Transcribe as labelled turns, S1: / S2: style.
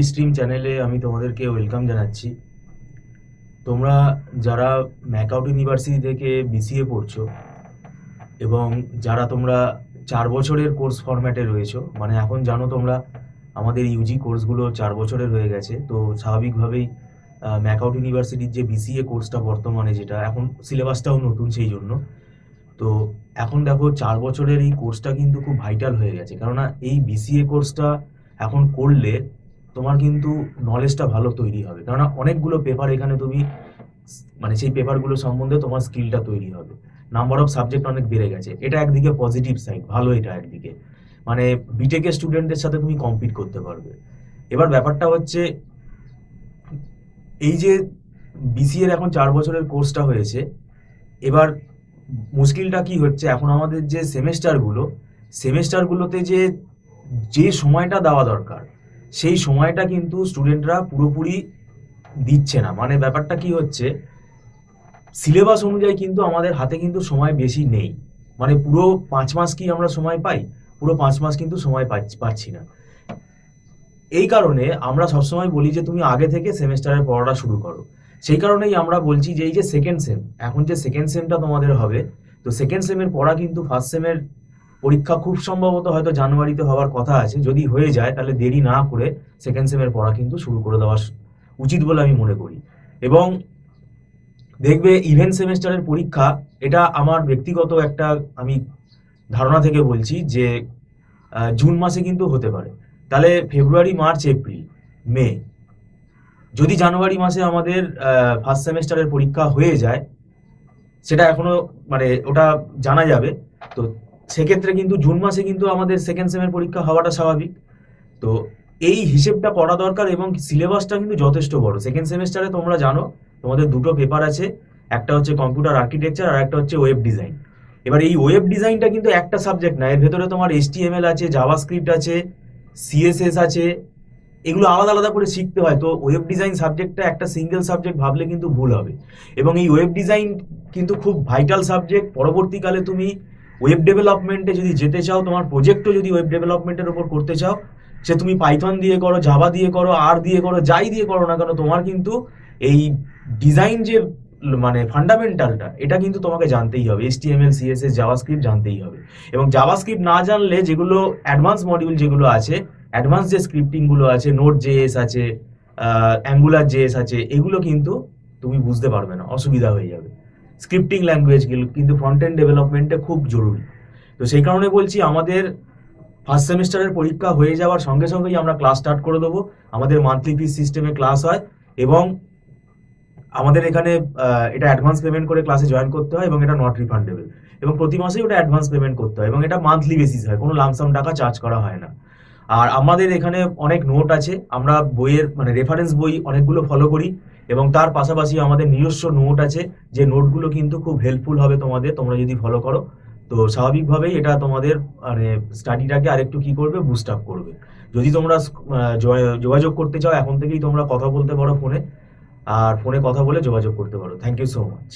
S1: Study stream চ্যানেলে আমি তোমাদেরকে ওয়েলকাম জানাচ্ছি। তোমরা যারা ম্যাকআউট ইউনিভার্সিটি থেকে বিসিএ পড়ছো এবং যারা তোমরা 4 বছরের কোর্স ফরম্যাটে রয়েছো, মানে এখন জানো তোমরা আমাদের ইউজি কোর্সগুলো 4 বছরের হয়ে গেছে, তো স্বাভাবিকভাবেই ম্যাকআউট ইউনিভার্সিটির যে বিসিএ কোর্সটা বর্তমানে, যেটা এখন সিলেবাসটাও নতুন, সেই জন্য তো এখন দেখো 4 বছরের এই কোর্সটা কিন্তু খুব ভাইটাল হয়ে গেছে। কেননা এই বিসিএ কোর্সটা এখন করলে তোমার কিন্তু নলেজটা ভালো তৈরি হবে, কেননা অনেকগুলো পেপার এখানে তুমি মানে সেই পেপারগুলো সম্বন্ধে তোমার স্কিলটা তৈরি হবে। নাম্বার অফ সাবজেক্ট অনেক বেড়ে গেছে, এটা একদিকে পজিটিভ সাইড, ভালো। এটা একদিকে মানে বিটেকের স্টুডেন্টদের সাথে তুমি কম্পিট করতে পারবে। এবার ব্যাপারটা হচ্ছে এই যে বিসিএর এখন 4 বছরের কোর্সটা হয়েছে, এবার মুশকিলটা কি হচ্ছে, এখন আমাদের যে সেমেস্টারগুলোতে যে যে সময়টা দেওয়া দরকার সেই সময়টা কিন্তু স্টুডেন্টরা পুরোপুরি দিচ্ছে না। মানে ব্যাপারটা কি হচ্ছে, সিলেবাস অনুযায়ী কিন্তু আমাদের হাতে কিন্তু সময় বেশি নেই। মানে পুরো 5 মাস কি আমরা সময় পাই? পুরো 5 মাস কিন্তু সময় পাচ্ছি না। এই কারণে আমরা সবসময় বলি যে তুমি আগে থেকে সেমেস্টারের পড়াটা শুরু করো। সেই কারণেই আমরা বলছি যে এই যে সেকেন্ড সেম, এখন যে সেকেন্ড সেমটা তোমাদের হবে, তো সেকেন্ড সেমের পড়া কিন্তু ফার্স্ট সেমের পরীক্ষা খুব সম্ভবত হয়তো জানুয়ারিতে হওয়ার কথা আছে। যদি হয়ে যায় তাহলে দেরি না করে সেকেন্ড সেমের পড়া কিন্তু শুরু করে দেওয়া উচিত বলে আমি মনে করি। এবং দেখবে ইভেন্ট সেমেস্টারের পরীক্ষা, এটা আমার ব্যক্তিগত একটা আমি ধারণা থেকে বলছি যে জুন মাসে কিন্তু হতে পারে। তাহলে ফেব্রুয়ারি, মার্চ, এপ্রিল, মে, যদি জানুয়ারি মাসে আমাদের ফার্স্ট সেমেস্টারের পরীক্ষা হয়ে যায়, সেটা এখনো মানে ওটা জানা যাবে। তো সেক্ষেত্রে কিন্তু জুন মাসে কিন্তু আমাদের সেকেন্ড সেমের পরীক্ষা হওয়াটা স্বাভাবিক। তো এই হিসেবটা করা দরকার। এবং সিলেবাসটা কিন্তু যথেষ্ট বড়। সেকেন্ড সেমেস্টারে তোমরা জানো তোমাদের দুটো পেপার আছে, একটা হচ্ছে কম্পিউটার আর্কিটেকচার আর একটা হচ্ছে ওয়েব ডিজাইন। এবার এই ওয়েব ডিজাইনটা কিন্তু একটা সাবজেক্ট না, এর ভেতরে তোমার এইচটিএমএল আছে, জাভাস্ক্রিপ্ট আছে, সিএসএস আছে, এগুলো আলাদা আলাদা করে শিখতে হয়। তো ওয়েব ডিজাইন সাবজেক্টটা একটা সিঙ্গেল সাবজেক্ট ভাবলে কিন্তু ভুল হবে। এবং এই ওয়েব ডিজাইন কিন্তু খুব ভাইটাল সাবজেক্ট। পরবর্তীকালে তুমি ওয়েব ডেভেলপমেন্টে যদি যেতে চাও, তোমার প্রজেক্টও যদি ওয়েব ডেভেলপমেন্টের উপর করতে চাও, সে তুমি পাইথন দিয়ে করো, জাভা দিয়ে করো, আর দিয়ে করো, যাই দিয়ে করো না কেন, তোমার কিন্তু এই ডিজাইন যে মানে ফান্ডামেন্টালটা, এটা কিন্তু তোমাকে জানতেই হবে। এইচটিএমএল, সিএসএস, জাভাস্ক্রিপ্ট জানতেই হবে। এবং জাভাস্ক্রিপ্ট না জানলে যেগুলো অ্যাডভান্স মডিউল যেগুলো আছে, অ্যাডভান্স যে স্ক্রিপ্টিং গুলো আছে, নোট জেএস আছে, অ্যাঙ্গুলার জেএস আছে, এগুলো কিন্তু তুমি বুঝতে পারবে না, অসুবিধা হয়ে যাবে। স্ক্রিপ্টিং ল্যাঙ্গুয়েজগুলো কিন্তু ফ্রন্ট এন্ড ডেভেলপমেন্টে খুব জরুরি। তো সেই কারণে বলছি, আমাদের ফার্স্ট সেমিস্টারের পরীক্ষা হয়ে যাওয়ার সঙ্গে সঙ্গেই আমরা ক্লাস স্টার্ট করে দেবো। আমাদের মান্থলি ফিস সিস্টেমে ক্লাস হয় এবং আমাদের এখানে এটা অ্যাডভান্স পেমেন্ট করে ক্লাসে জয়েন করতে হয় এবং এটা নট রিফান্ডেবল। এবং প্রতি মাসেই ওটা অ্যাডভান্স পেমেন্ট করতে হয় এবং এটা মান্থলি বেসিস হয়, কোনো লামসাম টাকা চার্জ করা হয় না। আর আমাদের এখানে অনেক নোট আছে, আমরা বইয়ের মানে রেফারেন্স বই অনেকগুলো ফলো করি এবং তার পাশাপাশি আমাদের নিজস্ব নোট আছে, যে নোটগুলো কিন্তু খুব হেল্পফুল হবে তোমাদের, তোমরা যদি ফলো করো। তো স্বাভাবিকভাবেই এটা তোমাদের মানে স্টাডিটাকে আরেকটু কি করবে, বুস্ট আপ করবে। যদি তোমরা যোগাযোগ করতে চাও, এখন থেকেই তোমরা কথা বলতে পারো ফোনে, আর ফোনে কথা বলে যোগাযোগ করতে পারো। Thank you so much.